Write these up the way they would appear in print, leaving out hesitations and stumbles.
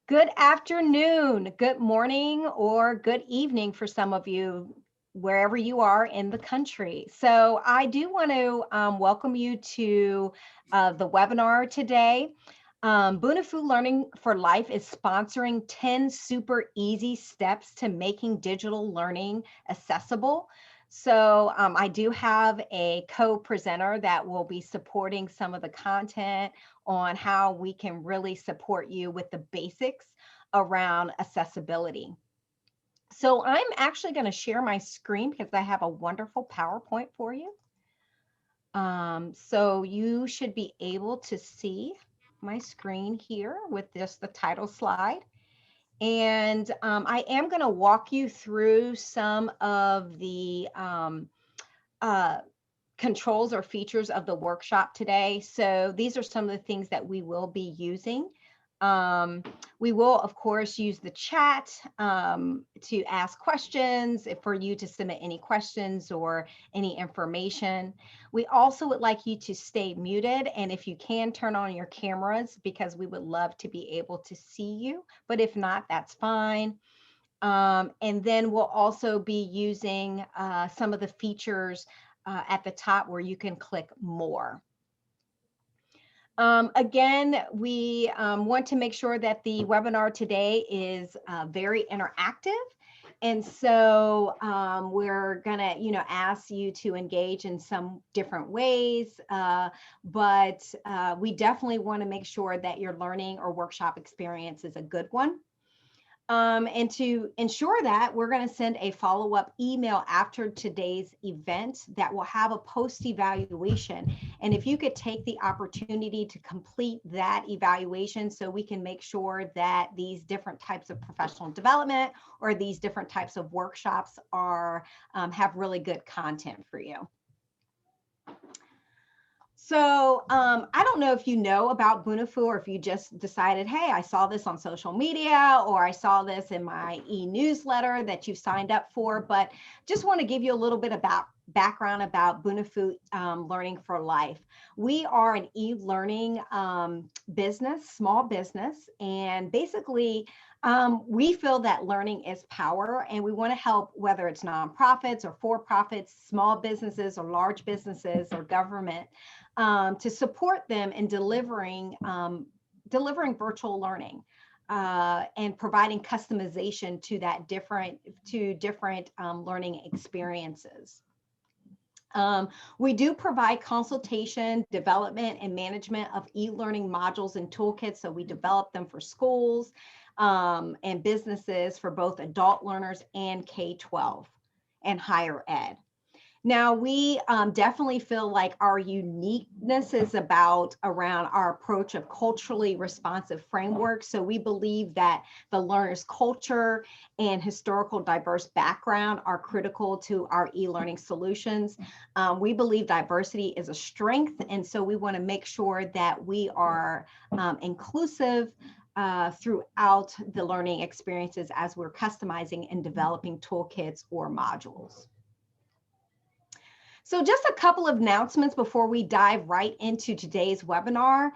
Good afternoon, good morning, or good evening for some of you, wherever you are in the country. So, I do want to welcome you to the webinar today. Bunifu Learning for Life is sponsoring 10 super easy steps to making digital learning accessible. So, I do have a co-presenter that will be supporting some of the content on how we can really support you with the basics around accessibility. So I'm actually going to share my screen because I have a wonderful PowerPoint for you. So you should be able to see my screen here with just the title slide. And I am going to walk you through some of the uh, controls or features of the workshop today. So these are some of the things that we will be using. Um, we will, of course, use the chat to ask questions, for you to submit any questions or any information. We also would like you to stay muted, and if you can, turn on your cameras because we would love to be able to see you. But if not, that's fine. And then we'll also be using some of the features at the top where you can click more. Again, we want to make sure that the webinar today is very interactive. And so we're gonna, ask you to engage in some different ways, but we definitely want to make sure that your learning or workshop experience is a good one. And to ensure that, we're going to send a follow-up email after today's event that will have a post-evaluation. And if you could take the opportunity to complete that evaluation so we can make sure that these different types of professional development or these different types of workshops are have really good content for you. So I don't know if you know about Bunifu or if you just decided, hey, I saw this on social media or I saw this in my e-newsletter that you signed up for, but just want to give you a little bit about background about Bunifu Learning for Life. We are an e-learning business, small business, and basically we feel that learning is power, and we want to help whether it's nonprofits or for-profits, small businesses or large businesses or government to support them in delivering virtual learning and providing customization to that different learning experiences. We do provide consultation, development, and management of e-learning modules and toolkits. So we develop them for schools and businesses for both adult learners and K-12 and higher ed. Now, we definitely feel like our uniqueness is around our approach of culturally responsive frameworks. So we believe that the learner's culture and historical diverse background are critical to our e-learning solutions. We believe diversity is a strength, and so we want to make sure that we are inclusive throughout the learning experiences as we're customizing and developing toolkits or modules. So just a couple of announcements before we dive right into today's webinar.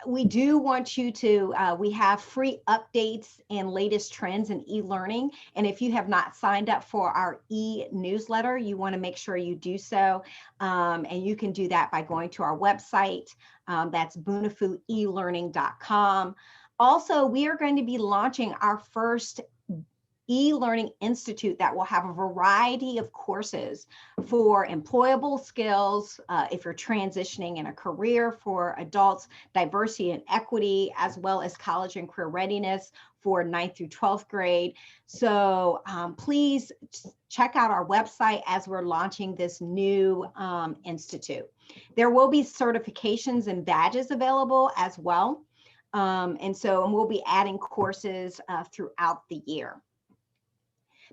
We do want you to, we have free updates and latest trends in e-learning. And if you have not signed up for our e-newsletter, you want to make sure you do so. And you can do that by going to our website. That's bunifuelearning.com. Also, we are going to be launching our first e-learning institute that will have a variety of courses for employable skills, if you're transitioning in a career, for adults, diversity and equity, as well as college and career readiness for 9th through 12th grade. So please check out our website as we're launching this new institute. There will be certifications and badges available as well. And we'll be adding courses throughout the year.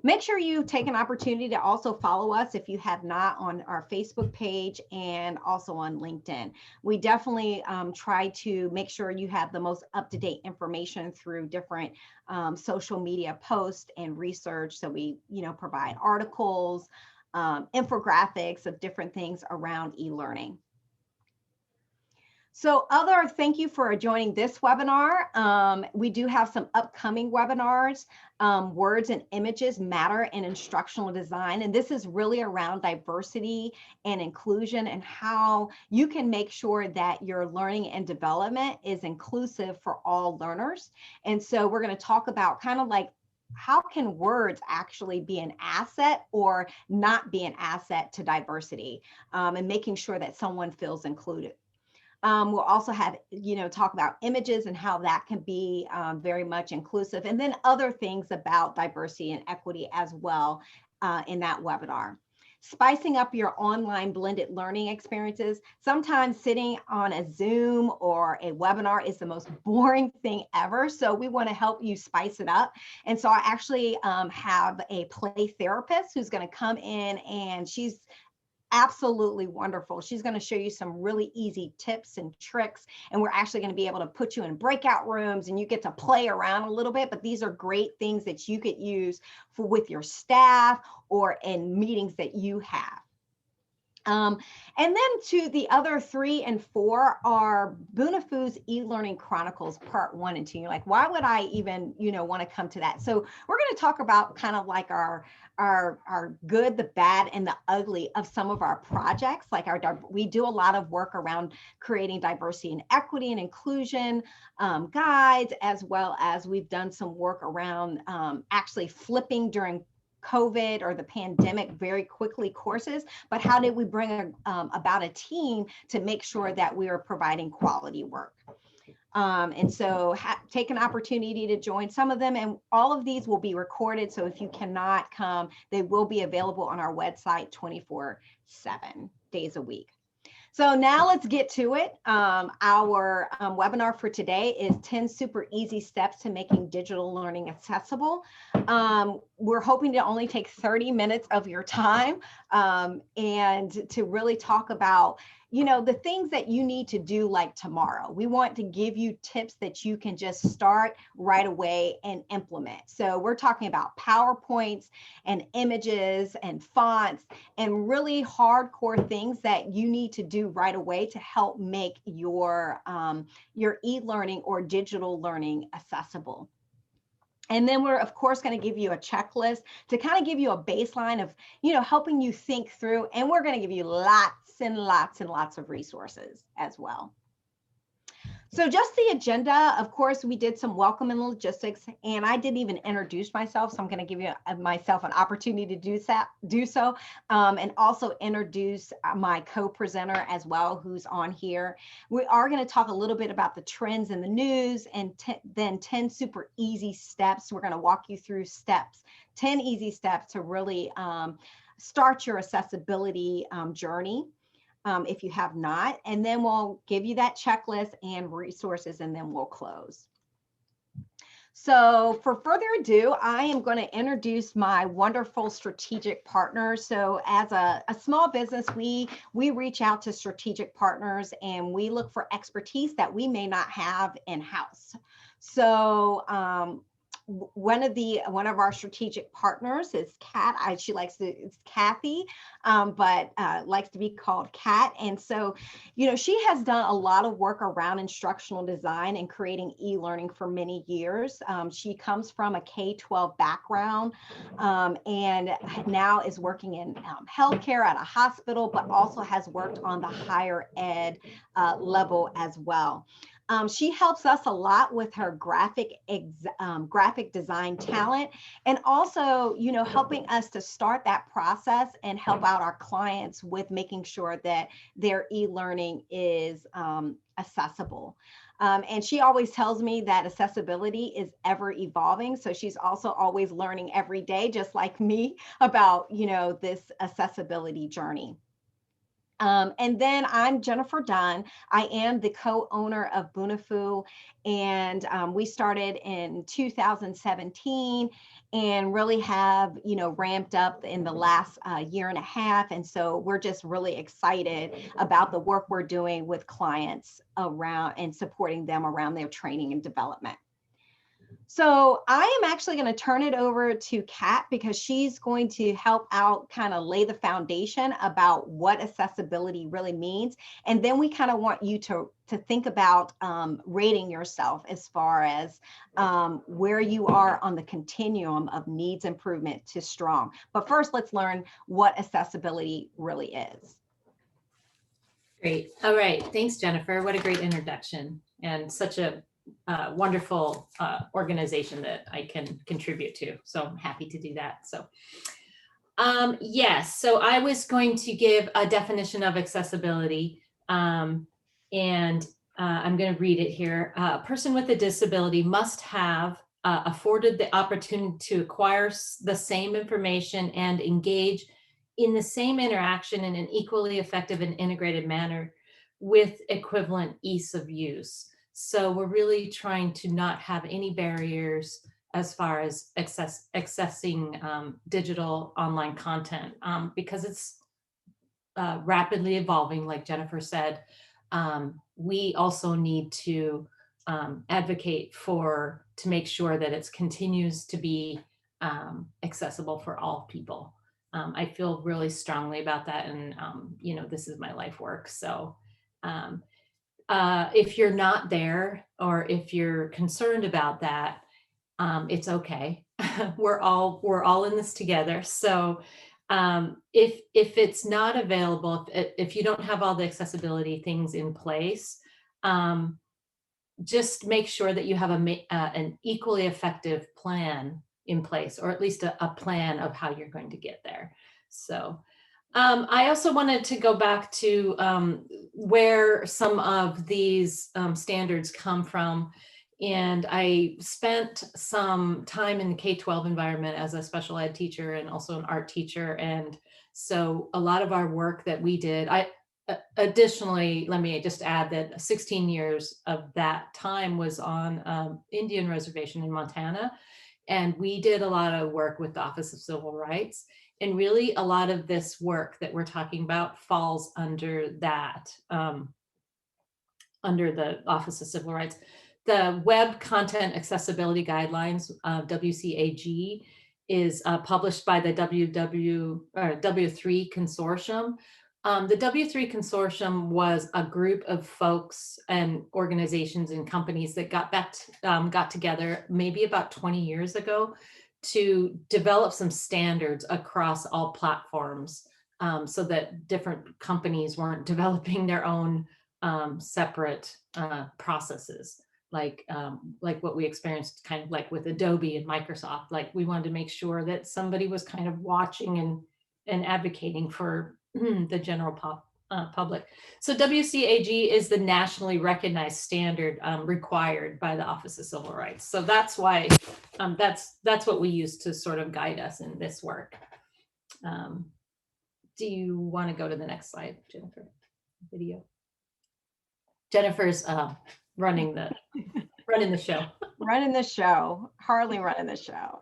Make sure you take an opportunity to also follow us if you have not on our Facebook page and also on LinkedIn. We definitely try to make sure you have the most up-to-date information through different social media posts and research. So we, provide articles, infographics of different things around e-learning. So thank you for joining this webinar. We do have some upcoming webinars, Words and Images Matter in Instructional Design. And this is really around diversity and inclusion and how you can make sure that your learning and development is inclusive for all learners. And so we're going to talk about kind of like, how can words actually be an asset or not be an asset to diversity, and making sure that someone feels included. We'll also have, talk about images and how that can be very much inclusive, and then other things about diversity and equity as well in that webinar. Spicing up your online blended learning experiences. Sometimes sitting on a Zoom or a webinar is the most boring thing ever. So we want to help you spice it up. And so I actually have a play therapist who's going to come in, and she's absolutely wonderful. She's going to show you some really easy tips and tricks, and we're actually going to be able to put you in breakout rooms and you get to play around a little bit, but these are great things that you could use for with your staff or in meetings that you have. And then to the other 3 and 4 are Bunifu's e-learning chronicles part 1 and 2. You're like, why would I even, want to come to that? So we're going to talk about kind of like our good, the bad, and the ugly of some of our projects. Like we do a lot of work around creating diversity and equity and inclusion guides, as well as we've done some work around actually flipping during COVID or the pandemic very quickly courses, but how did we bring about a team to make sure that we are providing quality work? And so take an opportunity to join some of them, and all of these will be recorded. So if you cannot come, they will be available on our website 24/7 days a week. So now let's get to it. Our webinar for today is 10 super easy steps to making digital learning accessible. We're hoping to only take 30 minutes of your time and to really talk about the things that you need to do like tomorrow. We want to give you tips that you can just start right away and implement. So we're talking about PowerPoints and images and fonts and really hardcore things that you need to do right away to help make your e-learning or digital learning accessible. And then we're, of course, going to give you a checklist to kind of give you a baseline of, helping you think through. And we're going to give you lots and lots and lots of resources as well. So just the agenda, of course, we did some welcome and logistics, and I didn't even introduce myself. So I'm going to give you myself an opportunity to do so, and also introduce my co-presenter as well, who's on here. We are going to talk a little bit about the trends in the news, and then 10 super easy steps. We're going to walk you through 10 easy steps to really start your accessibility journey. If you have not, and then we'll give you that checklist and resources, and then we'll close. So for further ado, I am going to introduce my wonderful strategic partners. So as a small business, we reach out to strategic partners and we look for expertise that we may not have in-house. So one of our strategic partners is Kat. It's Kathy, but likes to be called Kat. And so, she has done a lot of work around instructional design and creating e-learning for many years. She comes from a K-12 background and now is working in healthcare at a hospital, but also has worked on the higher ed level as well. She helps us a lot with her graphic design talent, and also, helping us to start that process and help out our clients with making sure that their e-learning is accessible. And she always tells me that accessibility is ever evolving. So she's also always learning every day, just like me, about, this accessibility journey. And then I'm Jennifer Dunn. I am the co-owner of Bunifu, and we started in 2017 and really have, ramped up in the last year and a half. And so we're just really excited about the work we're doing with clients around and supporting them around their training and development. So I am actually going to turn it over to Kat because she's going to help out kind of lay the foundation about what accessibility really means. And then we kind of want you to think about rating yourself as far as where you are on the continuum of needs improvement to strong. But first, let's learn what accessibility really is. Great. All right. Thanks, Jennifer. What a great introduction, and such a wonderful organization that I can contribute to. So I'm happy to do that. So yes, so I was going to give a definition of accessibility, and I'm going to read it here. A person with a disability must have afforded the opportunity to acquire the same information and engage in the same interaction in an equally effective and integrated manner with equivalent ease of use. So we're really trying to not have any barriers as far as accessing digital online content, because it's rapidly evolving, like Jennifer said. We also need to advocate to make sure that it continues to be accessible for all people. I feel really strongly about that, and this is my life work. So if you're not there, or if you're concerned about that, it's okay. we're all in this together. So if it's not available, if you don't have all the accessibility things in place, just make sure that you have an equally effective plan in place, or at least a plan of how you're going to get there. So I also wanted to go back to where some of these standards come from. And I spent some time in the K-12 environment as a special ed teacher and also an art teacher. And so a lot of our work that we did, additionally, let me just add that 16 years of that time was on Indian reservation in Montana. And we did a lot of work with the Office of Civil Rights. And really a lot of this work that we're talking about falls under that, under the Office of Civil Rights. The Web Content Accessibility Guidelines, WCAG, is published by the W3 Consortium. The W3 Consortium was a group of folks and organizations and companies that got together maybe about 20 years ago to develop some standards across all platforms, so that different companies weren't developing their own separate processes, like what we experienced kind of like with Adobe and Microsoft. Like, we wanted to make sure that somebody was kind of watching and advocating for the general public. So WCAG is the nationally recognized standard required by the Office of Civil Rights. So that's why that's what we use to sort of guide us in this work. Do you want to go to the next slide, Jennifer? Video. Jennifer's running the show. Running the show, Harley running the show.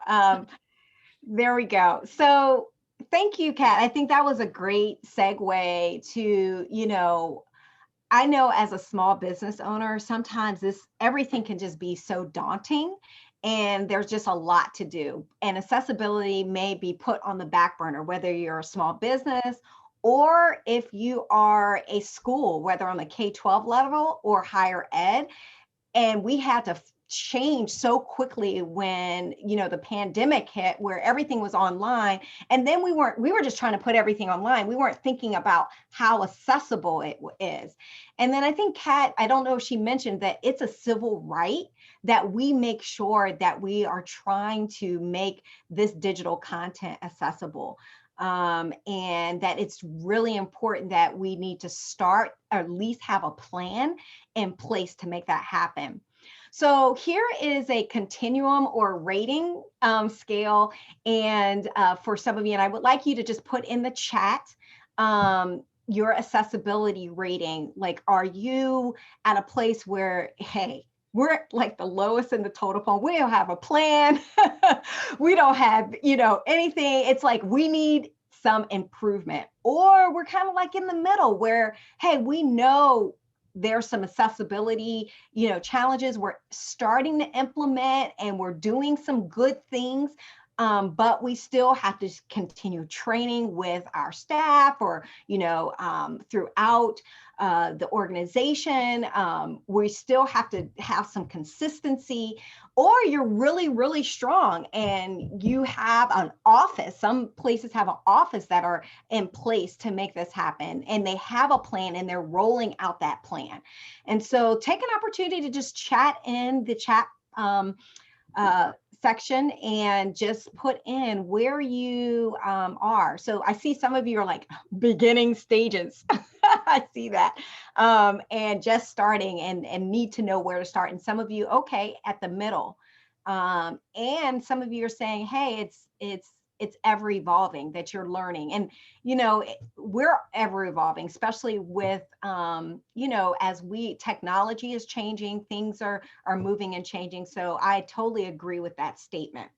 There we go. So thank you, Kat. I think that was a great segue to, I know as a small business owner, sometimes everything can just be so daunting, and there's just a lot to do. And accessibility may be put on the back burner, whether you're a small business or if you are a school, whether on the K-12 level or higher ed. And we had to change so quickly when the pandemic hit, where everything was online, and then we were just trying to put everything online. We weren't thinking about how accessible it is. And then I think Kat, I don't know if she mentioned that it's a civil right that we make sure that we are trying to make this digital content accessible. And that it's really important that we need to start, or at least have a plan in place to make that happen. So here is a continuum or rating scale. And for some of you, and I would like you to just put in the chat your accessibility rating. Like, are you at a place where, hey, we're like the lowest in the total point. We don't have a plan. We don't have, anything. It's like we need some improvement. Or we're kind of like in the middle where, hey, we know there's some accessibility, challenges we're starting to implement, and we're doing some good things. But we still have to continue training with our staff, or, throughout the organization. We still have to have some consistency. Or you're really, really strong and you have an office. Some places have an office that are in place to make this happen, and they have a plan and they're rolling out that plan. And so take an opportunity to just chat in the chat section and just put in where you are. So I see some of you are like beginning stages. I see that. And just starting and need to know where to start. And some of you, okay, at the middle. And some of you are saying, hey, it's ever evolving, that you're learning. And, we're ever evolving, especially with, as technology is changing, things are moving and changing. So I totally agree with that statement.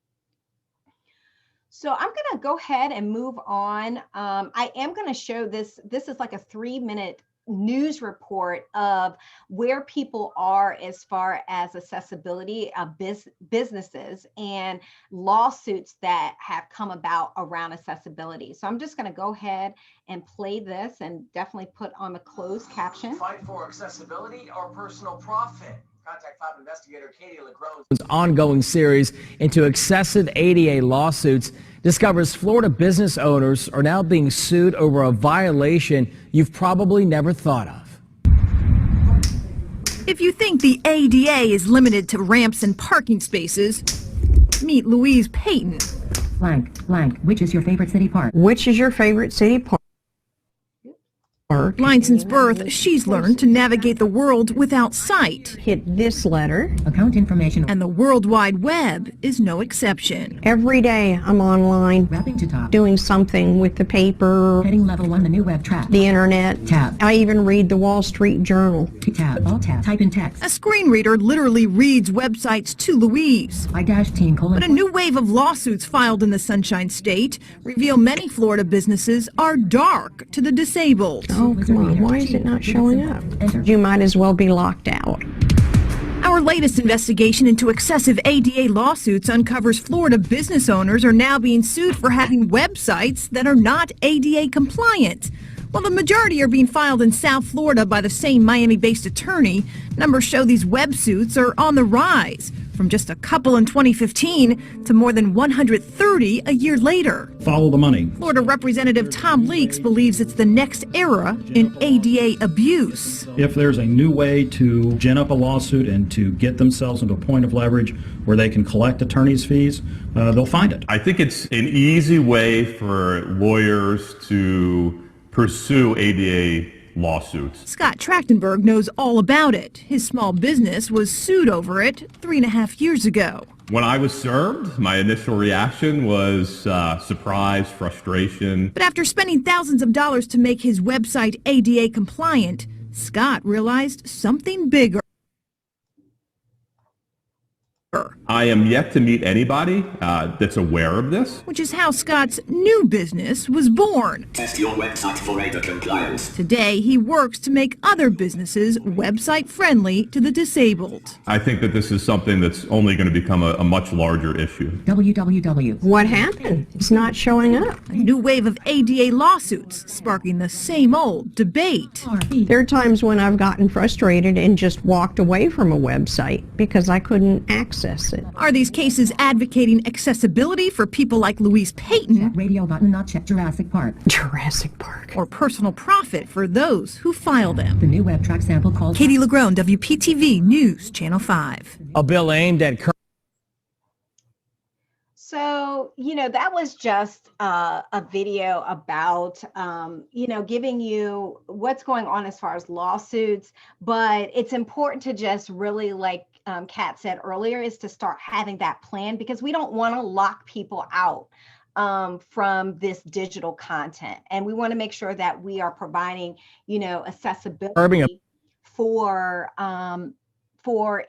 So I'm going to go ahead and move on. I am going to show this. This is like a 3-minute news report of where people are as far as accessibility of businesses and lawsuits that have come about around accessibility. So I'm just going to go ahead and play this and definitely put on the closed caption. Fight for accessibility or personal profit? Contact 5 investigator Katie Legron's ongoing series into excessive ADA lawsuits discovers Florida business owners are now being sued over a violation you've probably never thought of. If you think the ADA is limited to ramps and parking spaces, meet Louise Payton. Blank, which is your favorite city park? Which is your favorite city park? Blind since birth, she's learned to navigate the world without sight. Hit this letter. Account information. And the World Wide Web is no exception. Every day I'm online, Wrapping to top. doing something with the paper, Heading level 1, the new web track. the internet. Tab. I even read the Wall Street Journal. Tab. All tab. Type in text. A screen reader literally reads websites to Louise. I-teen : But a new wave of lawsuits filed in the Sunshine State reveal many Florida businesses are dark to the disabled. Oh, come on. Why is it not showing up? You might as well be locked out. Our latest investigation into excessive ADA lawsuits uncovers Florida business owners are now being sued for having websites that are not ADA compliant. While the majority are being filed in South Florida by the same Miami-based attorney, numbers show these web suits are on the rise, from just a couple in 2015 to more than 130 a year later. Follow the money. Florida Representative Tom Leaks believes it's the next era in ADA abuse. If there's a new way to gin up a lawsuit and to get themselves into a point of leverage where they can collect attorney's fees, they'll find it. I think it's an easy way for lawyers to pursue ADA lawsuits. Scott Trachtenberg knows all about it. His small business was sued over it 3.5 years ago. When I was served, my initial reaction was surprise, frustration. But after spending thousands of dollars to make his website ADA compliant, Scott realized something bigger. I am yet to meet anybody that's aware of this. Which is how Scott's new business was born. Test your website for ADA compliance. Today, he works to make other businesses website friendly to the disabled. I think that this is something that's only going to become a much larger issue. www. What happened? It's not showing up. A new wave of ADA lawsuits sparking the same old debate. There are times when I've gotten frustrated and just walked away from a website because I couldn't access it. Are these cases advocating accessibility for people like Louise Payton? Radio button not checked. Jurassic Park. Jurassic Park. Or personal profit for those who file them? The new web track sample called Katie Legron, WPTV News, Channel 5. A bill aimed at So, that was just a video about, giving you what's going on as far as lawsuits. But it's important to just really, like Kat said earlier, is to start having that plan, because we don't want to lock people out from this digital content. And we want to make sure that we are providing, accessibility for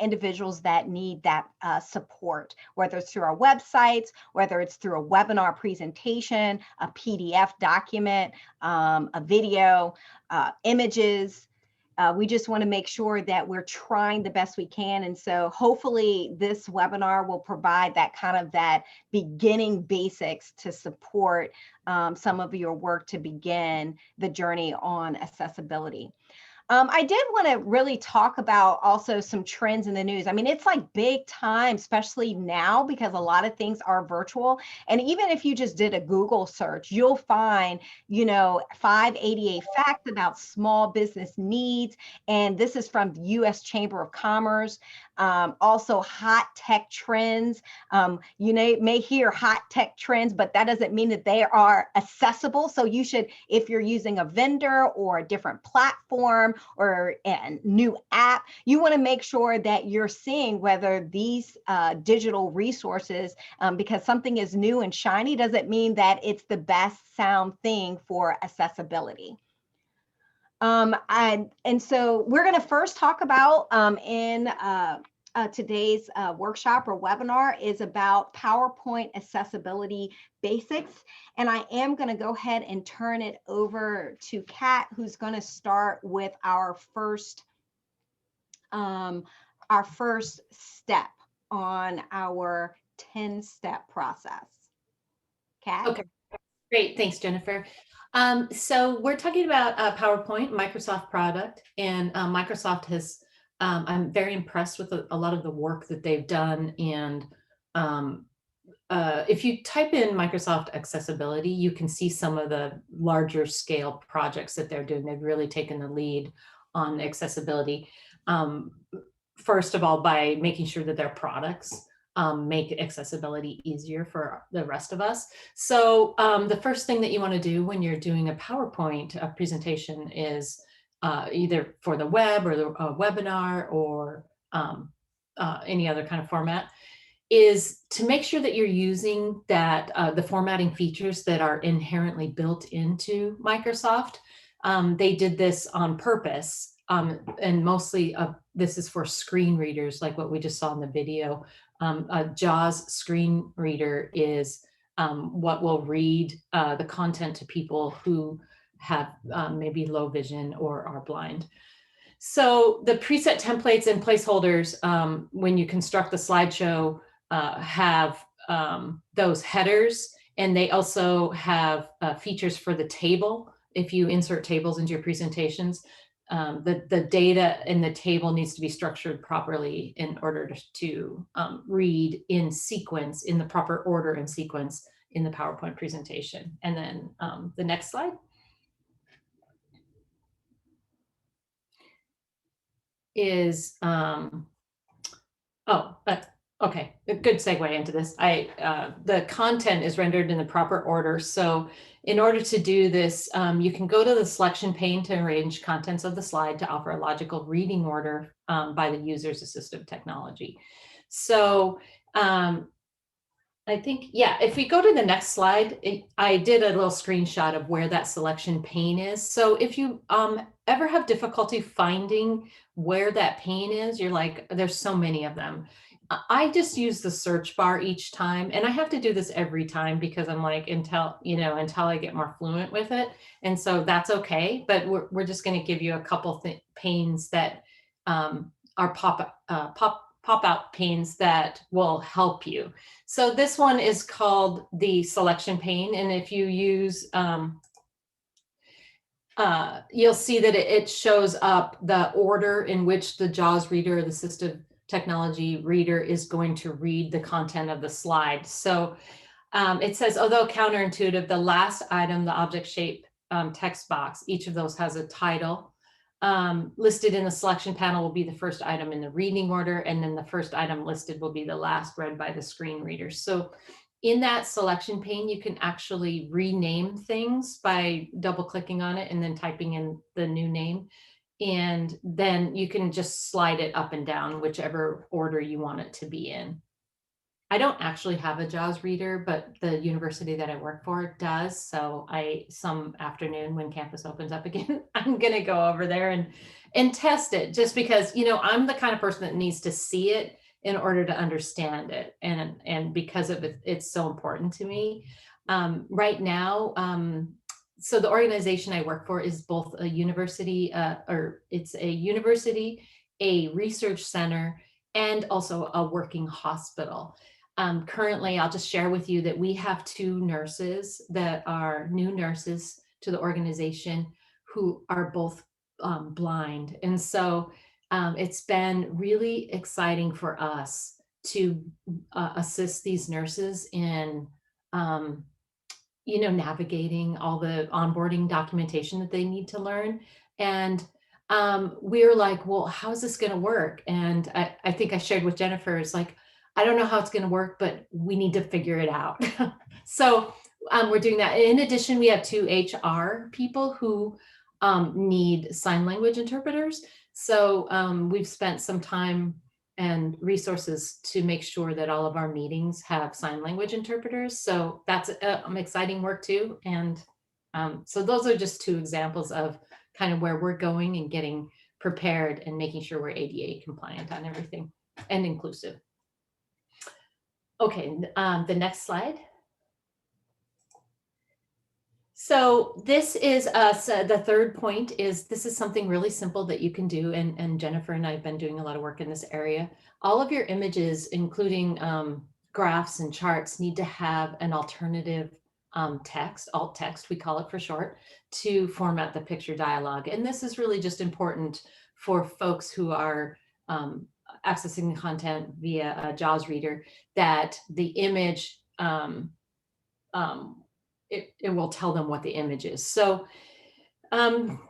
individuals that need that support, whether it's through our websites, whether it's through a webinar presentation, a PDF document, a video, images, we just want to make sure that we're trying the best we can. And so hopefully this webinar will provide that kind of that beginning basics to support some of your work to begin the journey on accessibility. I did want to really talk about also some trends in the news. I mean, it's like big time, especially now, because a lot of things are virtual. And even if you just did a Google search, you'll find, 5 ADA facts about small business needs. And this is from the U.S. Chamber of Commerce. Also hot tech trends. You may hear hot tech trends, but that doesn't mean that they are accessible. So you should, if you're using a vendor or a different platform or a new app, you want to make sure that you're seeing whether these digital resources, because something is new and shiny, doesn't mean that it's the best sound thing for accessibility. And so we're going to first talk about in today's workshop or webinar is about PowerPoint accessibility basics. And I am going to go ahead and turn it over to Kat, who's going to start with our first step on our 10-step process. Kat? Okay, great. Thanks, Jennifer. So we're talking about PowerPoint, Microsoft product, and Microsoft has, I'm very impressed with a lot of the work that they've done. And if you type in Microsoft accessibility, you can see some of the larger scale projects that they're doing. They've really taken the lead on accessibility. First of all, by making sure that their products make accessibility easier for the rest of us. So the first thing that you want to do when you're doing a PowerPoint presentation is either for the web or the webinar or any other kind of format, is to make sure that you're using that the formatting features that are inherently built into Microsoft. They did this on purpose, and mostly this is for screen readers, like what we just saw in the video. A JAWS screen reader is what will read the content to people who have maybe low vision or are blind. So the preset templates and placeholders, when you construct the slideshow, have those headers, and they also have features for the table. If you insert tables into your presentations, the data in the table needs to be structured properly in order to read in sequence, in the proper order and sequence in the PowerPoint presentation. And then the next slide is, okay, a good segue into this. The content is rendered in the proper order. So in order to do this, you can go to the selection pane to arrange contents of the slide to offer a logical reading order by the user's assistive technology. So I think, yeah, if we go to the next slide, I did a little screenshot of where that selection pane is. So if you ever have difficulty finding where that pane is, you're like, there's so many of them. I just use the search bar each time, and I have to do this every time because I'm like, until I get more fluent with it. And so that's okay, but we're just going to give you a couple panes that are pop-out panes that will help you. So this one is called the selection pane, and if you use you'll see that it shows up the order in which the JAWS reader or the assistive technology reader is going to read the content of the slide. So it says, although counterintuitive, the last item, the object shape text box, each of those has a title. Listed in the selection panel will be the first item in the reading order, and then the first item listed will be the last read by the screen reader. So in that selection pane, you can actually rename things by double clicking on it and then typing in the new name. And then you can just slide it up and down, whichever order you want it to be in. I don't actually have a JAWS reader, but the university that I work for does. So some afternoon when campus opens up again, I'm going to go over there and test it, just because, I'm the kind of person that needs to see it in order to understand it. And because of it, it's so important to me. Right now, so the organization I work for is both a university, it's a university, a research center, and also a working hospital. Currently, I'll just share with you that we have 2 nurses that are new nurses to the organization who are both blind. And so it's been really exciting for us to assist these nurses in, navigating all the onboarding documentation that they need to learn. And we're like, well, how's this going to work? And I think I shared with Jennifer, it's like, I don't know how it's going to work, but we need to figure it out. So we're doing that. In addition, we have 2 HR people who need sign language interpreters. So we've spent some time and resources to make sure that all of our meetings have sign language interpreters. So that's exciting work too. And so those are just 2 examples of kind of where we're going and getting prepared and making sure we're ADA compliant on everything and inclusive. Okay, the next slide. So this is the third point is this is something really simple that you can do. And Jennifer and I have been doing a lot of work in this area. All of your images, including graphs and charts, need to have an alternative text, alt text, we call it for short, to format the picture dialogue. And this is really just important for folks who are accessing the content via a JAWS reader, that the image, it will tell them what the image is. So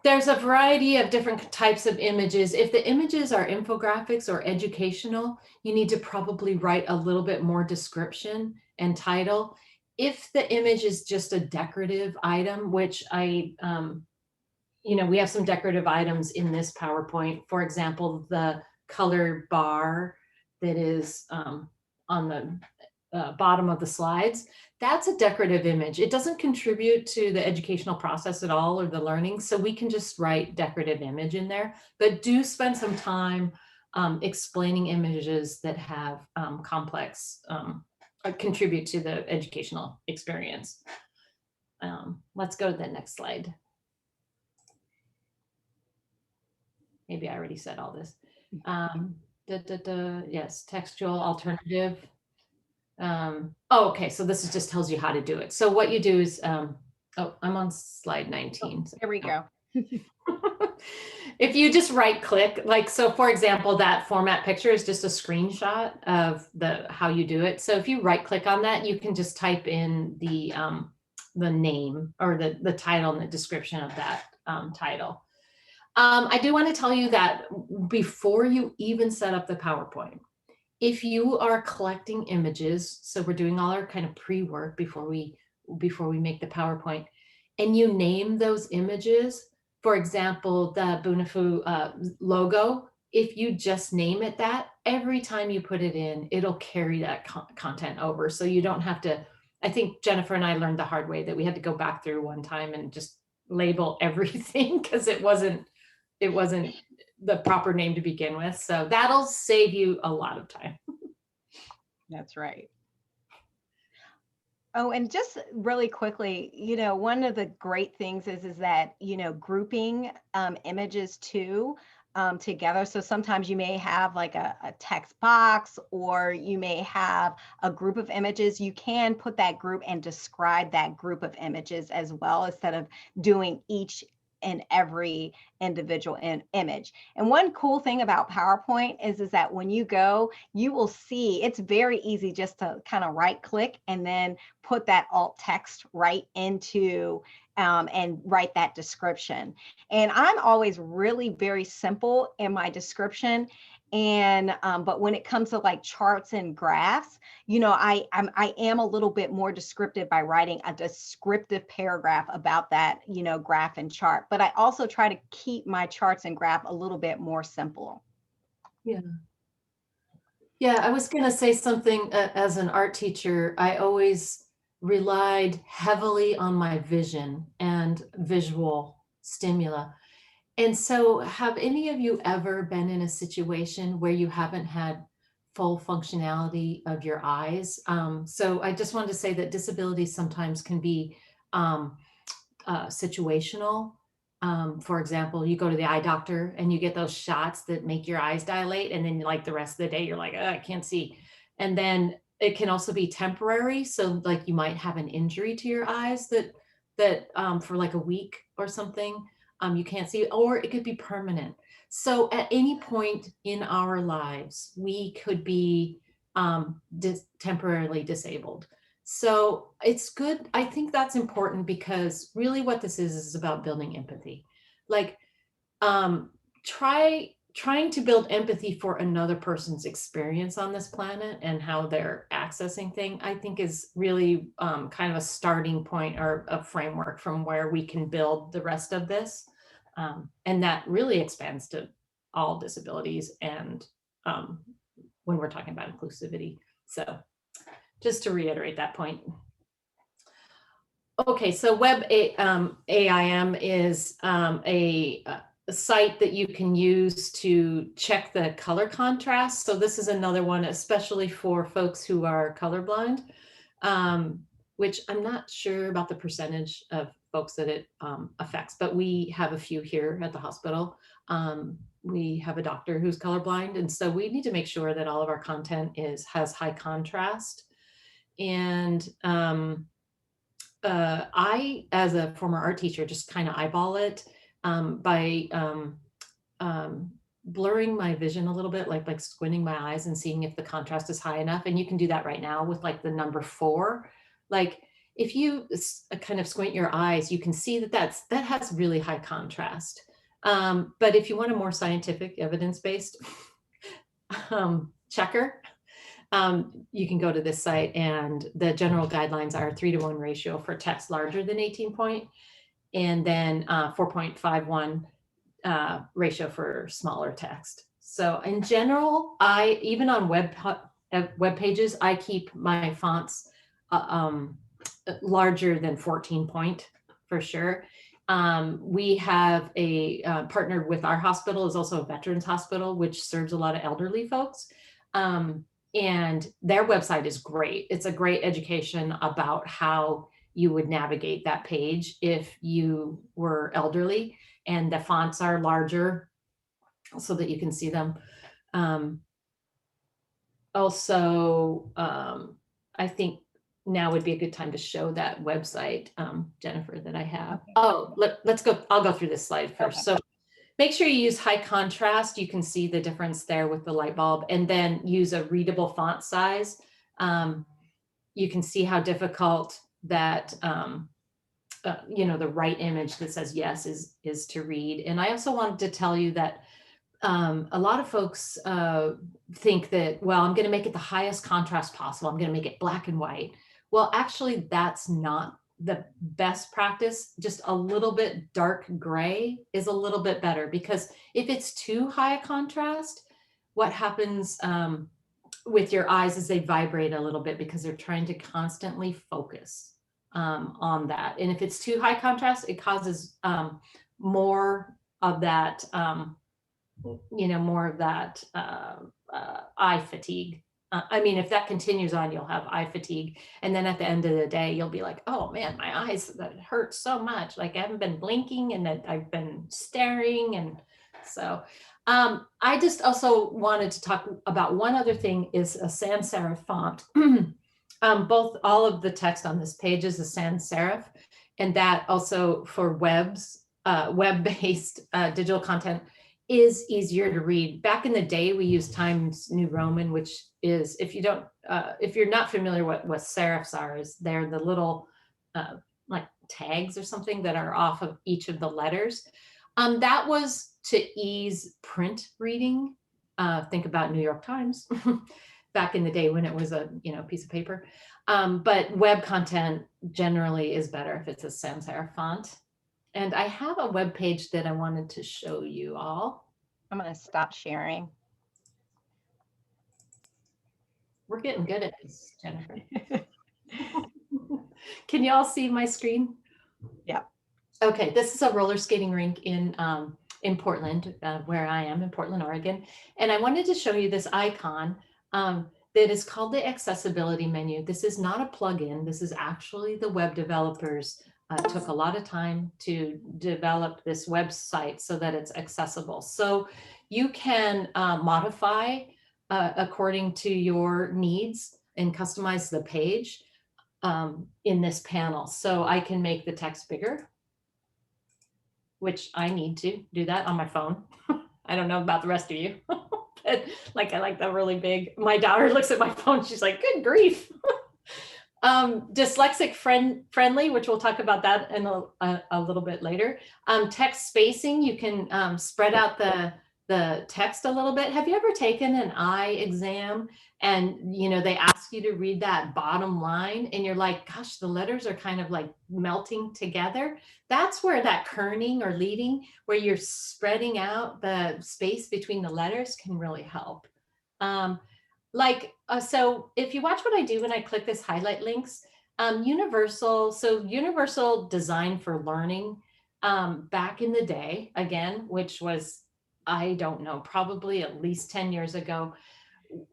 there's a variety of different types of images. If the images are infographics or educational, you need to probably write a little bit more description and title. If the image is just a decorative item, which we have some decorative items in this PowerPoint. For example, the color bar that is on the bottom of the slides, that's a decorative image. It doesn't contribute to the educational process at all or the learning. So we can just write decorative image in there, but do spend some time explaining images that have complex, contribute to the educational experience. Let's go to the next slide. Maybe I already said all this. Yes, textual alternative. Okay, so this just tells you how to do it. So what you do is, I'm on slide 19. There we go. If you just right click, so for example, that format picture is just a screenshot of how you do it. So if you right click on that, you can just type in the name or the title and the description of that title. I do want to tell you that before you even set up the PowerPoint, if you are collecting images, so we're doing all our kind of pre-work before we make the PowerPoint, and you name those images, for example, the Bunifu logo, if you just name it that, every time you put it in, it'll carry that content over. So you don't have to, I think Jennifer and I learned the hard way that we had to go back through one time and just label everything because it wasn't the proper name to begin with. So that'll save you a lot of time. That's right. Oh, and just really quickly, one of the great things is that, grouping images too together. So sometimes you may have like a text box, or you may have a group of images. You can put that group and describe that group of images as well, instead of doing each and every individual image. And one cool thing about PowerPoint is that when you go, you will see it's very easy just to kind of right click and then put that alt text right into and write that description. And I'm always really very simple in my description. And but when it comes to like charts and graphs, I am a little bit more descriptive by writing a descriptive paragraph about that, graph and chart. But I also try to keep my charts and graph a little bit more simple. Yeah. Yeah, I was going to say something. As an art teacher, I always relied heavily on my vision and visual stimuli. And so have any of you ever been in a situation where you haven't had full functionality of your eyes? So I just wanted to say that disability sometimes can be situational. For example, you go to the eye doctor and you get those shots that make your eyes dilate, and then like the rest of the day, you're like, oh, I can't see. And then it can also be temporary. So like you might have an injury to your eyes that for like a week or something, you can't see, or it could be permanent. So at any point in our lives, we could be temporarily disabled. So it's good. I think that's important because really what this is about building empathy. Like trying to build empathy for another person's experience on this planet and how they're accessing things, I think is really kind of a starting point or a framework from where we can build the rest of this. And that really expands to all disabilities and when we're talking about inclusivity. So just to reiterate that point. Okay, so AIM is a site that you can use to check the color contrast. So this is another one, especially for folks who are colorblind, which I'm not sure about the percentage of folks that it affects, but we have a few here at the hospital. We have a doctor who's colorblind, and so we need to make sure that all of our content has high contrast. And I, as a former art teacher, just kind of eyeball it by blurring my vision a little bit, like squinting my eyes and seeing if the contrast is high enough. And you can do that right now with like the number 4. Like if you kind of squint your eyes, you can see that has really high contrast. But if you want a more scientific, evidence-based checker, you can go to this site, and the general guidelines are 3:1 ratio for text larger than 18 point, and then 4.51 ratio for smaller text. So in general, even on web pages, I keep my fonts larger than 14 point for sure. We have a partnered with our hospital, is also a veterans hospital, which serves a lot of elderly folks. And their website is great. It's a great education about how you would navigate that page if you were elderly, and the fonts are larger so that you can see them. Also, I think now would be a good time to show that website, Jennifer, that I have. Oh, let's go. I'll go through this slide first. Okay. So make sure you use high contrast. You can see the difference there with the light bulb, and then use a readable font size. You can see how difficult that, the right image that says yes is to read. And I also wanted to tell you that a lot of folks think that, well, I'm going to make it the highest contrast possible. I'm going to make it black and white. Well, actually, that's not the best practice. Just a little bit dark gray is a little bit better, because if it's too high a contrast, what happens with your eyes is they vibrate a little bit because they're trying to constantly focus on that. And if it's too high contrast, it causes more of that, eye fatigue. I mean, if that continues on, you'll have eye fatigue. And then at the end of the day, you'll be like, oh man, my eyes, that hurt so much. Like I haven't been blinking and that I've been staring. And so I just also wanted to talk about one other thing, is a sans serif font. All of the text on this page is a sans serif, and that also for web-based digital content is easier to read. Back in the day, we used Times New Roman, which is, if you're not familiar what serifs are, is they're the little like tags or something that are off of each of the letters. That was to ease print reading. Think about New York Times back in the day when it was a piece of paper. But web content generally is better if it's a sans serif font. And I have a web page that I wanted to show you all. I'm going to stop sharing. We're getting good at this, Jennifer. Can you all see my screen? Yeah. Okay, this is a roller skating rink in Portland, where I am in Portland, Oregon. And I wanted to show you this icon that is called the accessibility menu. This is not a plugin. This is actually the web developers took a lot of time to develop this website so that it's accessible. So you can modify according to your needs and customize the page in this panel. So I can make the text bigger, which I need to do that on my phone. I don't know about the rest of you. But like, I like that really big. My daughter looks at my phone, she's like, good grief. Dyslexic friendly, which we'll talk about that in a little bit later. Text spacing, you can spread out the text a little bit. Have you ever taken an eye exam and they ask you to read that bottom line and you're like, gosh, the letters are kind of like melting together? That's where that kerning or leading, where you're spreading out the space between the letters, can really help. So if you watch what I do when I click this highlight links, universal design for learning, back in the day, again, which was, I don't know, probably at least 10 years ago,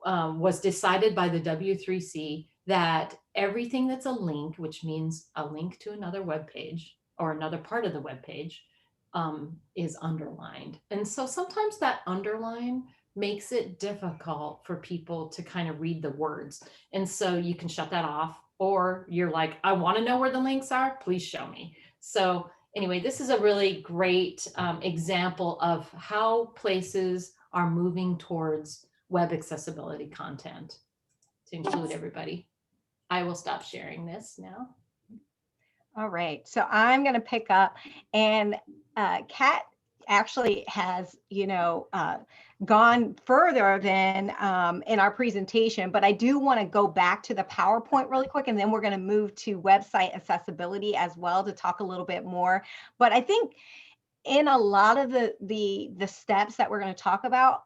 was decided by the W3C that everything that's a link, which means a link to another web page or another part of the web page, is underlined. And so sometimes that underline makes it difficult for people to kind of read the words. And so you can shut that off, or you're like, I want to know where the links are, please show me. So anyway, this is a really great example of how places are moving towards web accessibility content to include everybody. I will stop sharing this now. All right, so I'm going to pick up, and Kat actually has, gone further than in our presentation, but I do want to go back to the PowerPoint really quick, and then we're going to move to website accessibility as well to talk a little bit more. But I think in a lot of the steps that we're going to talk about,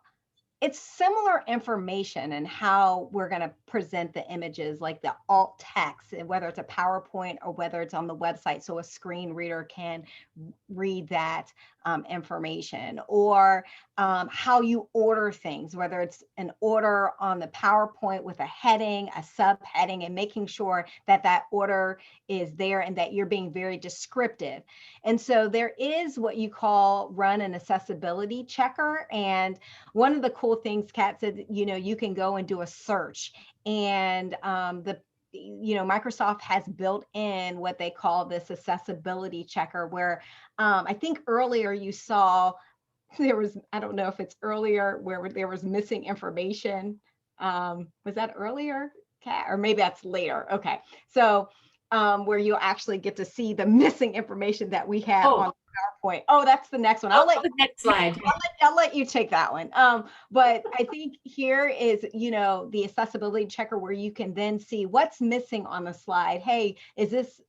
it's similar information and how we're going to present the images, like the alt text, whether it's a PowerPoint or whether it's on the website, so a screen reader can read that information, or how you order things, whether it's an order on the PowerPoint with a heading, a subheading, and making sure that that order is there and that you're being very descriptive. And so there is what you call run an accessibility checker. And one of the cool things Kat said, you can go and do a search, and Microsoft has built in what they call this accessibility checker, where I think earlier you saw there was, I don't know if it's earlier, where there was missing information. Was that earlier, Kat? Or maybe that's later. Okay. So where you'll actually get to see the missing information that we have on PowerPoint. Oh, that's the next one. I'll let you, next slide. I'll let you take that one. But I think here is, the accessibility checker, where you can then see what's missing on the slide. Hey, is this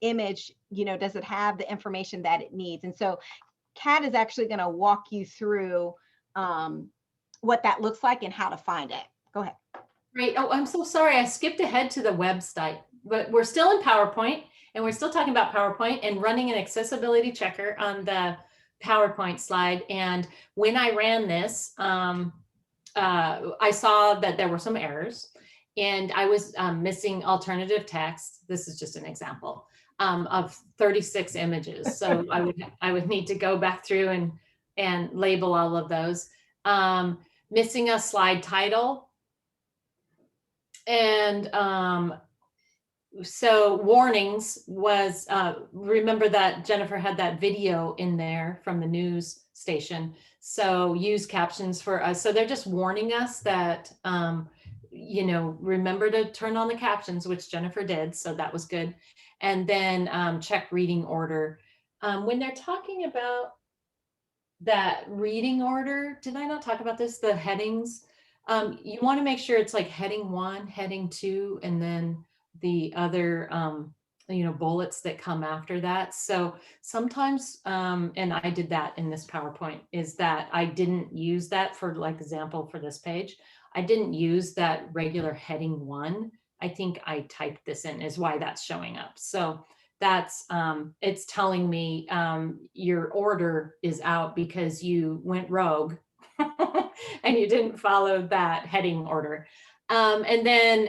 image, does it have the information that it needs? And so Kat is actually going to walk you through what that looks like and how to find it. Go ahead. Great. Oh, I'm so sorry. I skipped ahead to the website, but we're still in PowerPoint, and we're still talking about PowerPoint and running an accessibility checker on the PowerPoint slide. And when I ran this, I saw that there were some errors, and I was missing alternative text. This is just an example of 36 images. So I would need to go back through and label all of those. Missing a slide title. And so warnings was, remember that Jennifer had that video in there from the news station. So use captions for us. So they're just warning us that, remember to turn on the captions, which Jennifer did. So that was good. And then check reading order. When they're talking about that reading order, did I not talk about this? The headings. You want to make sure it's like heading 1, heading 2, and then the other, bullets that come after that. So sometimes, and I did that in this PowerPoint, is that I didn't use that for, like, example for this page. I didn't use that regular heading 1. I think I typed this in, is why that's showing up. So that's, it's telling me your order is out because you went rogue and you didn't follow that heading order. And then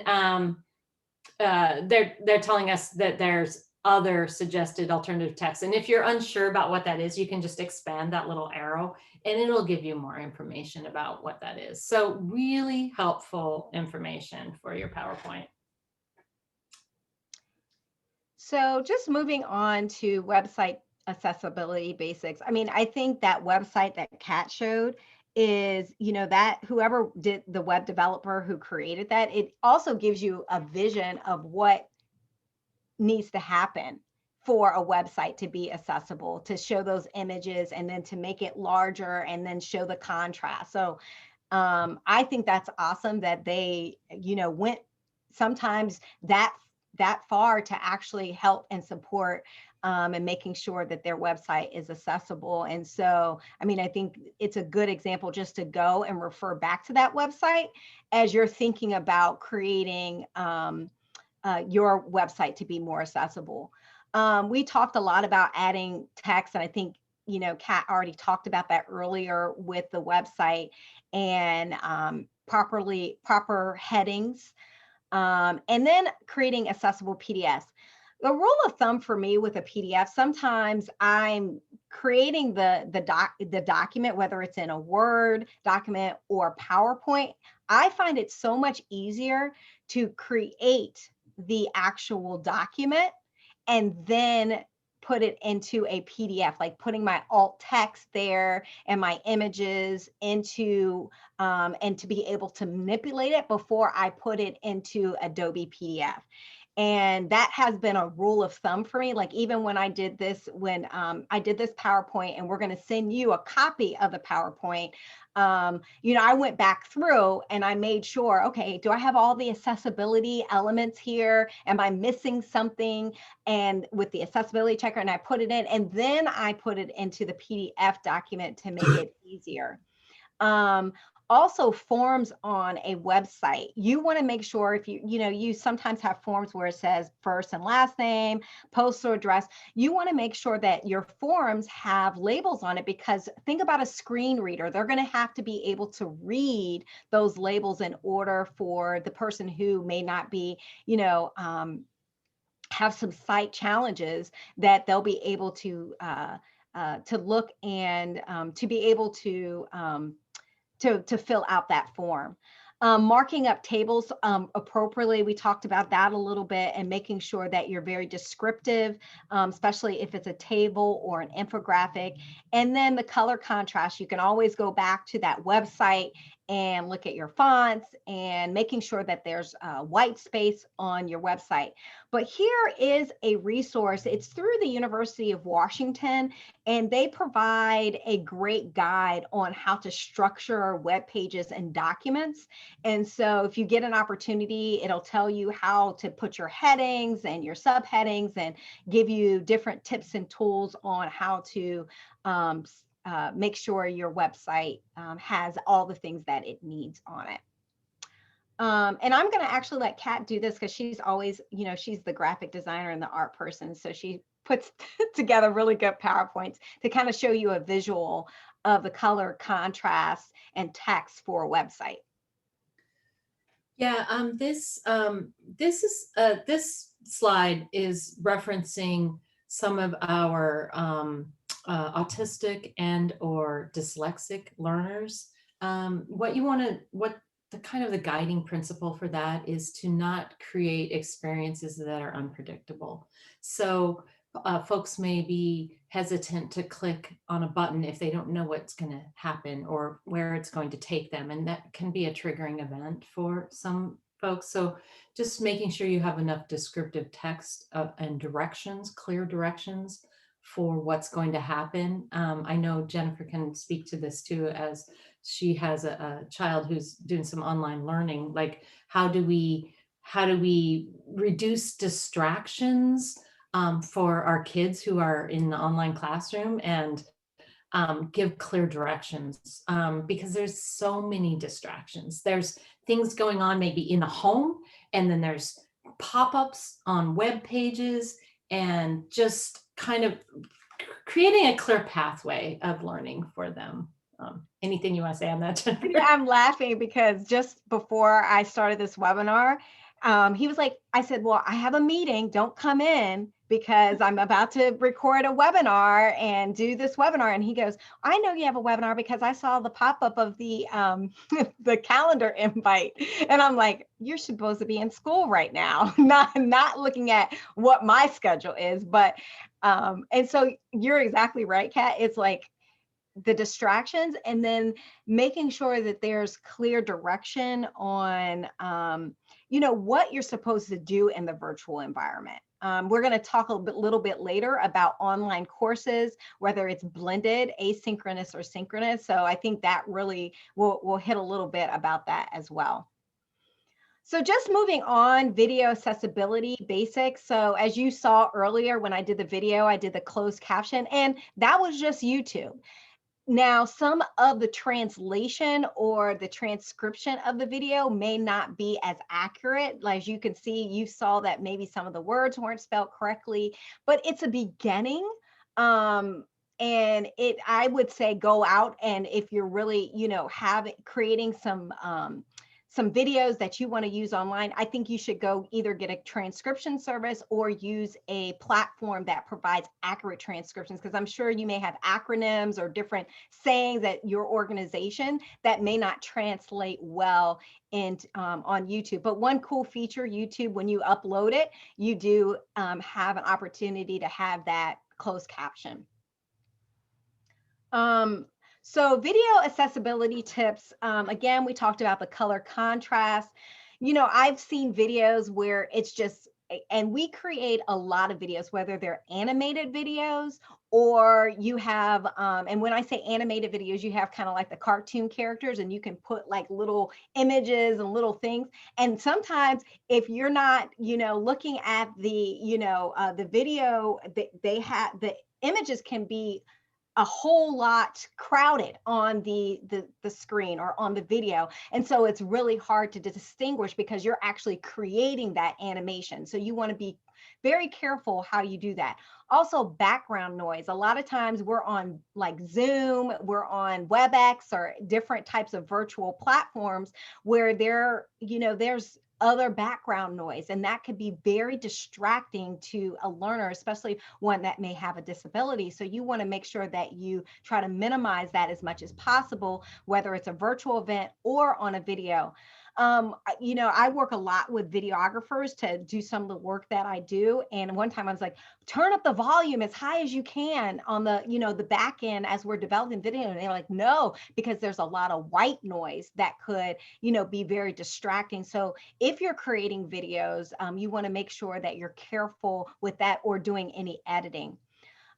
they're telling us that there's other suggested alternative text. And if you're unsure about what that is, you can just expand that little arrow and it'll give you more information about what that is. So really helpful information for your PowerPoint. So just moving on to website accessibility basics. I mean, I think that website that Kat showed is, that whoever did the web developer who created that, it also gives you a vision of what needs to happen for a website to be accessible, to show those images and then to make it larger and then show the contrast. So I think that's awesome that they, went sometimes that far to actually help and support and making sure that their website is accessible. And so, I mean, I think it's a good example just to go and refer back to that website as you're thinking about creating your website to be more accessible. We talked a lot about adding text, and I think, Kat already talked about that earlier with the website and proper headings, and then creating accessible PDFs. The rule of thumb for me with a PDF, sometimes I'm creating the document, whether it's in a Word document or PowerPoint. I find it so much easier to create the actual document and then put it into a PDF, like putting my alt text there and my images into, and to be able to manipulate it before I put it into Adobe PDF. And that has been a rule of thumb for me. Like even when I did this, I did this PowerPoint, and we're going to send you a copy of the PowerPoint. I went back through and I made sure, okay, do I have all the accessibility elements here? Am I missing something? And with the accessibility checker, and I put it in, and then I put it into the PDF document to make it easier. Also, forms on a website. You want to make sure if you sometimes have forms where it says first and last name, postal address. You want to make sure that your forms have labels on it, because think about a screen reader. They're going to have to be able to read those labels in order for the person who may not be, have some sight challenges, that they'll be able to look and to be able to fill out that form. Marking up tables appropriately, we talked about that a little bit, and making sure that you're very descriptive, especially if it's a table or an infographic. And then the color contrast, you can always go back to that website and look at your fonts and making sure that there's white space on your website. But here is a resource. It's through the University of Washington, and they provide a great guide on how to structure web pages and documents. And so if you get an opportunity, it'll tell you how to put your headings and your subheadings and give you different tips and tools on how to make sure your website has all the things that it needs on it. And I'm going to actually let Kat do this, because she's always, she's the graphic designer and the art person. So she puts together really good PowerPoints to kind of show you a visual of the color contrast and text for a website. Yeah, this slide is referencing some of our autistic and or dyslexic learners. What the kind of the guiding principle for that is to not create experiences that are unpredictable. So folks may be hesitant to click on a button if they don't know what's going to happen or where it's going to take them. And that can be a triggering event for some folks. So just making sure you have enough descriptive text and directions, clear directions for what's going to happen. I know Jennifer can speak to this too, as she has a child who's doing some online learning. Like, how do we reduce distractions for our kids who are in the online classroom, and give clear directions, because there's so many distractions. There's things going on maybe in the home, and then there's pop-ups on web pages, and just kind of creating a clear pathway of learning for them. Anything you want to say on that, Jennifer? I'm laughing because just before I started this webinar, he was like, I said, well, I have a meeting, don't come in because I'm about to record a webinar and do this webinar. And he goes, I know you have a webinar because I saw the pop-up of the the calendar invite. And I'm like, you're supposed to be in school right now, not looking at what my schedule is. But and so you're exactly right, Kat. It's like the distractions, and then making sure that there's clear direction on what you're supposed to do in the virtual environment. We're going to talk a little bit later about online courses, whether it's blended, asynchronous, or synchronous. So I think that really we'll hit a little bit about that as well. So just moving on, video accessibility basics. So as you saw earlier, when I did the video, I did the closed caption, and that was just YouTube. Now, some of the translation or the transcription of the video may not be as accurate. As you can see, you saw that maybe some of the words weren't spelled correctly, but it's a beginning. And I would say go out, and if you're really, creating some videos that you want to use online, I think you should go either get a transcription service or use a platform that provides accurate transcriptions, because I'm sure you may have acronyms or different sayings at your organization that may not translate well on YouTube. But one cool feature, YouTube, when you upload it, you do have an opportunity to have that closed caption. So video accessibility tips, again, we talked about the color contrast. I've seen videos where it's just, and we create a lot of videos, whether they're animated videos or you have, and when I say animated videos, you have kind of like the cartoon characters, and you can put like little images and little things. And sometimes if you're not, looking at the video, they have, the images can be a whole lot crowded on the screen or on the video. And so it's really hard to distinguish because you're actually creating that animation. So you want to be very careful how you do that. Also, background noise. A lot of times we're on like Zoom, we're on WebEx or different types of virtual platforms where there's other background noise, and that could be very distracting to a learner, especially one that may have a disability. So you want to make sure that you try to minimize that as much as possible, whether it's a virtual event or on a video. I work a lot with videographers to do some of the work that I do. And one time I was like, turn up the volume as high as you can on the, the back end as we're developing video. And they're like, no, because there's a lot of white noise that could, be very distracting. So if you're creating videos, you want to make sure that you're careful with that or doing any editing.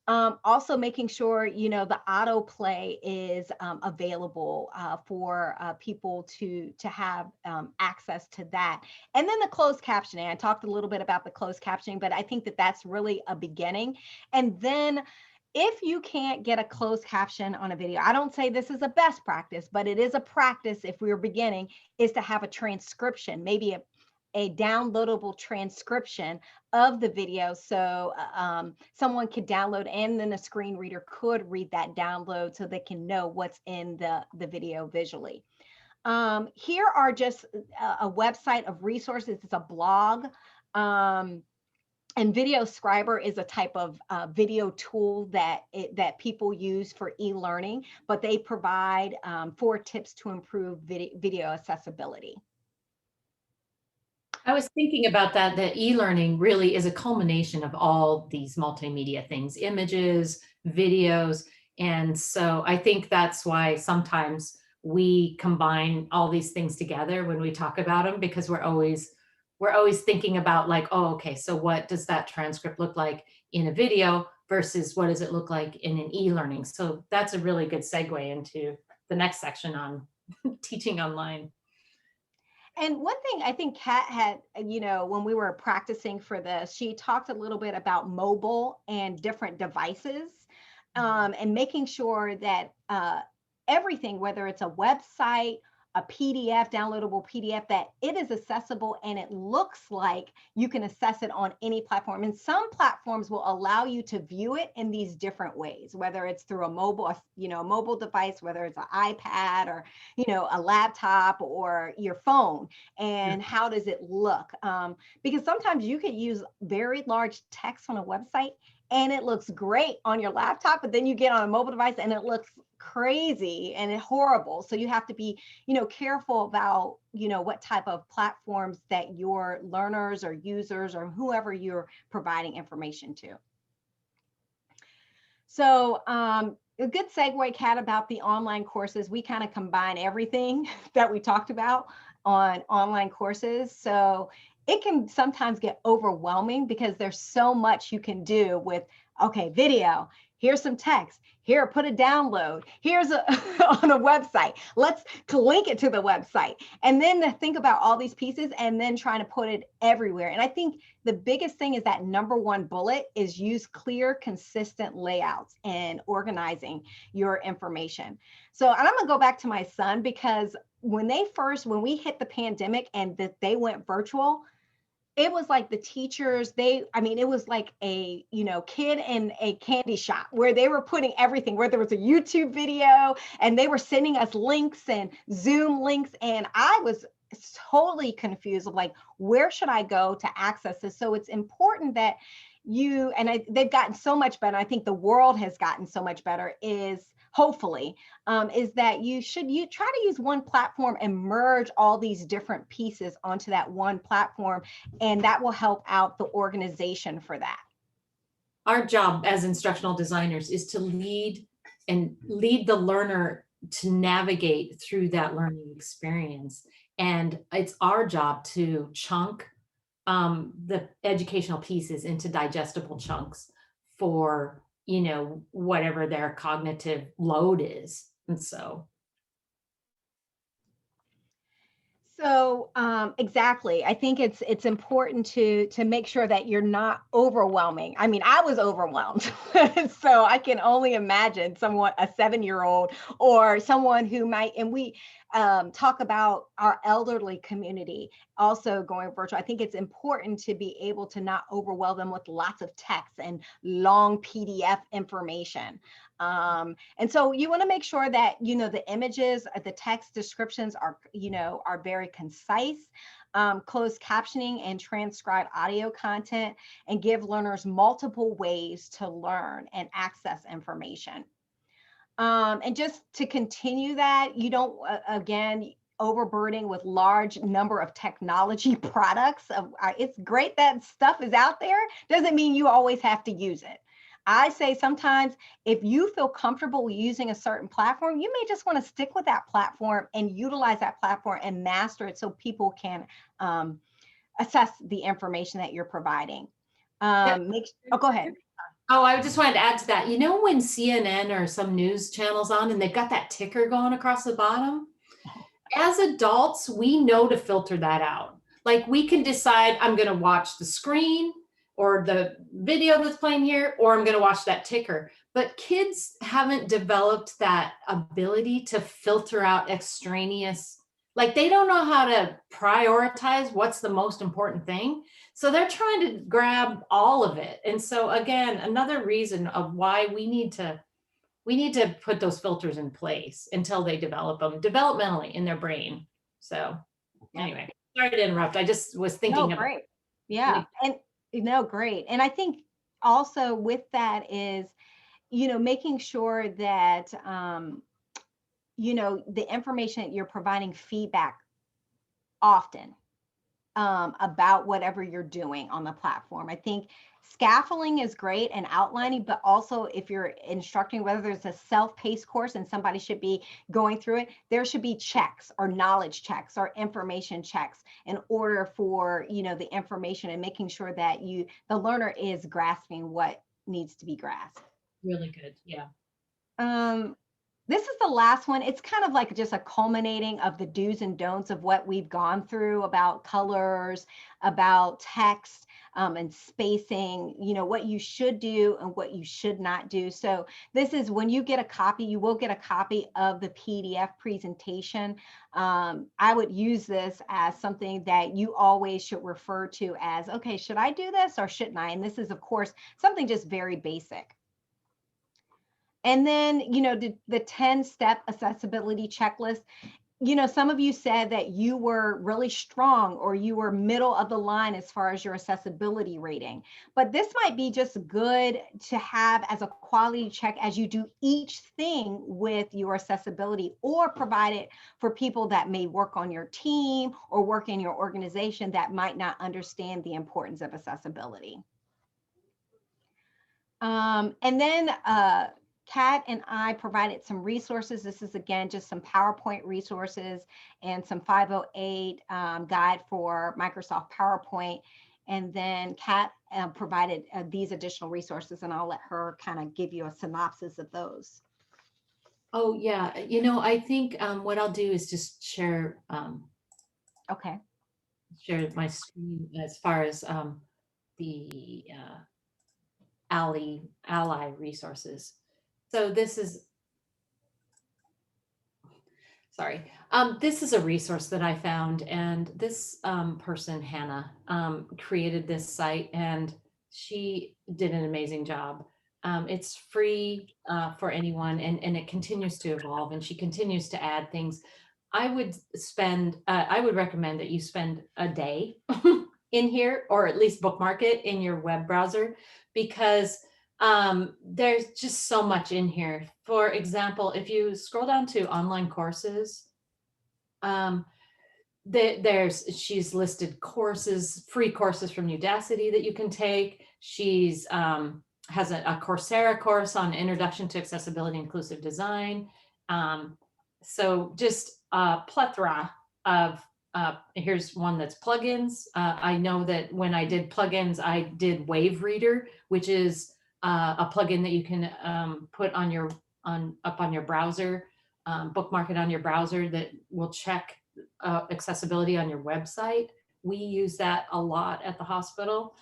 Also making sure, the autoplay is available for people to have access to that. And then the closed captioning. I talked a little bit about the closed captioning, but I think that that's really a beginning. And then if you can't get a closed caption on a video, I don't say this is a best practice, but it is a practice if we're beginning, is to have a transcription, maybe a downloadable transcription of the video. So someone could download, and then a screen reader could read that download so they can know what's in the video visually. Here are just a website of resources. It's a blog. And Video Scriber is a type of video tool that people use for e-learning, but they provide 4 tips to improve video accessibility. I was thinking about that e-learning really is a culmination of all these multimedia things, images, videos. And so I think that's why sometimes we combine all these things together when we talk about them, because we're always thinking about like, oh, okay, so what does that transcript look like in a video versus what does it look like in an e-learning? So that's a really good segue into the next section on teaching online. And one thing I think Kat had, when we were practicing for this, she talked a little bit about mobile and different devices, and making sure that everything, whether it's a website, a PDF, downloadable PDF, that it is accessible and it looks like you can access it on any platform. And some platforms will allow you to view it in these different ways, whether it's through a mobile device, whether it's an iPad or, a laptop or your phone. And how does it look? Because sometimes you could use very large text on a website and it looks great on your laptop, but then you get on a mobile device and it looks crazy and horrible. So you have to be, careful about, what type of platforms that your learners or users or whoever you're providing information to. So a good segue, Kat, about the online courses. We kind of combine everything that we talked about on online courses. So it can sometimes get overwhelming because there's so much you can do with, okay, video, here's some text, here, put a download, here's on a website, let's link it to the website. And then to think about all these pieces and then trying to put it everywhere. And I think the biggest thing is that number one bullet is use clear, consistent layouts and organizing your information. So, and I'm gonna go back to my son, because when we hit the pandemic and that they went virtual, it was like the teachers, it was like a, kid in a candy shop where they were putting everything, where there was a YouTube video and they were sending us links and Zoom links. And I was totally confused of like, where should I go to access this? So it's important that they've gotten so much better. I think the world has gotten so much better hopefully, is that you try to use one platform and merge all these different pieces onto that one platform, and that will help out the organization for that. Our job as instructional designers is to lead the learner to navigate through that learning experience. And it's our job to chunk the educational pieces into digestible chunks for whatever their cognitive load is. And so exactly. I think it's important to make sure that you're not overwhelming. I mean, I was overwhelmed. So I can only imagine a 7-year-old or someone who might, and we talk about our elderly community also going virtual. I think it's important to be able to not overwhelm them with lots of text and long PDF information. And so you want to make sure that, the images, the text descriptions are very concise, closed captioning and transcribe audio content, and give learners multiple ways to learn and access information. And just to continue that, you don't, again, overburdening with large number of technology products. It's great that stuff is out there. Doesn't mean you always have to use it. I say sometimes if you feel comfortable using a certain platform, you may just want to stick with that platform and utilize that platform and master it so people can assess the information that you're providing. Go ahead. Oh, I just wanted to add to that. When CNN or some news channel's on and they've got that ticker going across the bottom, as adults, we know to filter that out. Like we can decide I'm going to watch the screen or the video that's playing here, or I'm going to watch that ticker. But kids haven't developed that ability to filter out extraneous, like they don't know how to prioritize what's the most important thing. So they're trying to grab all of it. And so again, another reason of why we need to put those filters in place until they develop them developmentally in their brain. So anyway, sorry to interrupt. I just was thinking of great. Yeah. And great. And I think also with that is, making sure that, the information that you're providing feedback often about whatever you're doing on the platform. I think scaffolding is great and outlining, but also if you're instructing, whether there's a self-paced course and somebody should be going through it, there should be checks or knowledge checks or information checks in order for, the information and making sure that the learner is grasping what needs to be grasped. Really good. Yeah. This is the last one. It's kind of like just a culminating of the do's and don'ts of what we've gone through about colors, about text, and spacing, what you should do and what you should not do. So this is when you get a copy, you will get a copy of the PDF presentation. I would use this as something that you always should refer to as, okay, should I do this or shouldn't I? And this is, of course, something just very basic. And then, the 10-step accessibility checklist. Some of you said that you were really strong or you were middle of the line as far as your accessibility rating. But this might be just good to have as a quality check as you do each thing with your accessibility, or provide it for people that may work on your team or work in your organization that might not understand the importance of accessibility. And then Kat and I provided some resources. This is, again, just some PowerPoint resources and some 508 guide for Microsoft PowerPoint. And then Kat provided these additional resources, and I'll let her kind of give you a synopsis of those. Oh, yeah. I think what I'll do is just share Okay. share my screen as far as the ally resources. So this is, sorry, this is a resource that I found, and this person, Hannah, created this site, and she did an amazing job. It's free for anyone, and it continues to evolve, and she continues to add things. I would recommend that you spend a day in here, or at least bookmark it in your web browser, because there's just so much in here. For example, if you scroll down to online courses, she's listed courses, free courses from Udacity that you can take. She's has a Coursera course on Introduction to Accessibility Inclusive Design. So just a plethora of, here's one that's plugins. I know that when I did plugins, I did Wave Reader, which is a plugin that you can put on your up on your browser, bookmark it on your browser, that will check accessibility on your website. We use that a lot at the hospital.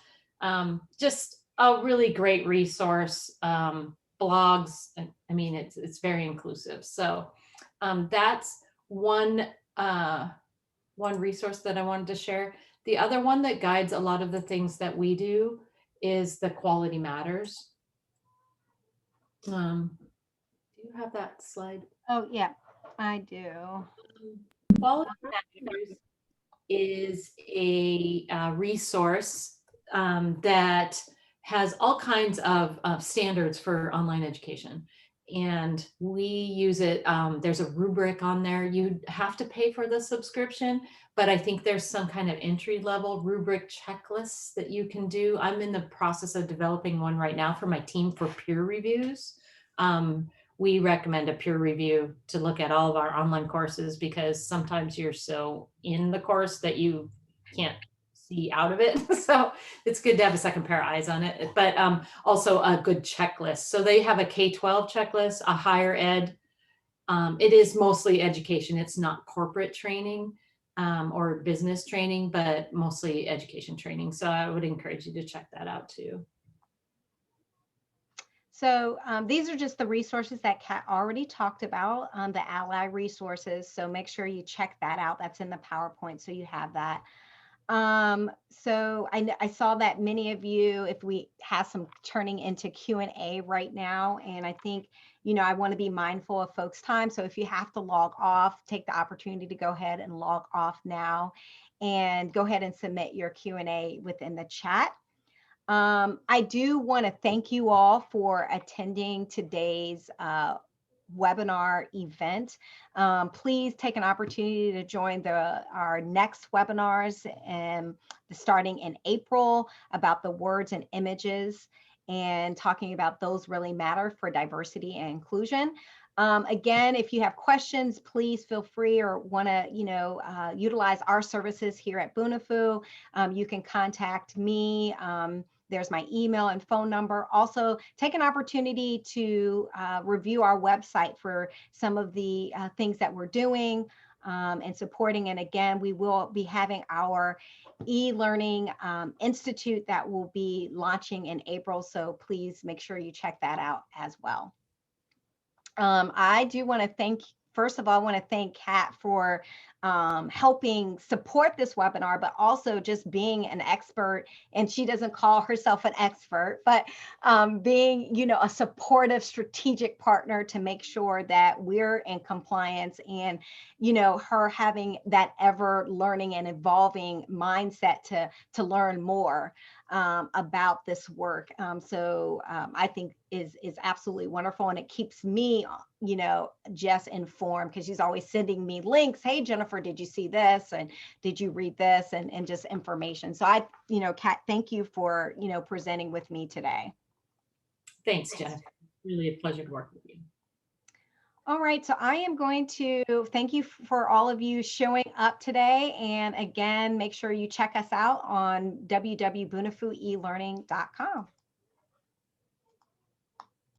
Just a really great resource. Blogs, I mean, it's very inclusive. So that's one resource that I wanted to share. The other one that guides a lot of the things that we do is the Quality Matters. Do you have that slide? Oh, yeah, I do. Quality Matters is a resource that has all kinds of standards for online education. And we use it. There's a rubric on there. You have to pay for the subscription, but I think there's some kind of entry-level rubric checklists that you can do. I'm in the process of developing one right now for my team for peer reviews. We recommend a peer review to look at all of our online courses, because sometimes you're so in the course that you can't see out of it. So it's good to have a second pair of eyes on it, but also a good checklist. So they have a K-12 checklist, a higher ed. It is mostly education. It's not corporate training or business training, but mostly education training. So I would encourage you to check that out too. So these are just the resources that Kat already talked about, the Ally resources. So make sure you check that out. That's in the PowerPoint, so you have that. So I saw that many of you, if we have some turning into Q&A right now, and I think, I want to be mindful of folks' time. So if you have to log off, take the opportunity to go ahead and log off now, and go ahead and submit your Q&A within the chat. I do want to thank you all for attending today's webinar event. Please take an opportunity to join our next webinars starting in April about the words and images, and talking about those really matter for diversity and inclusion. Again, if you have questions, please feel free or want to, utilize our services here at Bunifu. You can contact me. There's my email and phone number. Also, take an opportunity to review our website for some of the things that we're doing and supporting. And again, we will be having our e-learning institute that will be launching in April. So please make sure you check that out as well. I do want to first of all, I want to thank Kat for helping support this webinar, but also just being an expert. And she doesn't call herself an expert, but being, a supportive strategic partner to make sure that we're in compliance, and, her having that ever learning and evolving mindset to learn more about this work. So I think is absolutely wonderful, and it keeps me, just informed, because she's always sending me links. Hey, Jennifer, did you see this? And did you read this? And just information. So I, Kat, thank you for, presenting with me today. Thanks, Jennifer. Really a pleasure to work with you. All right, so I am going to thank you for all of you showing up today. And again, make sure you check us out on www.bunifuelearning.com.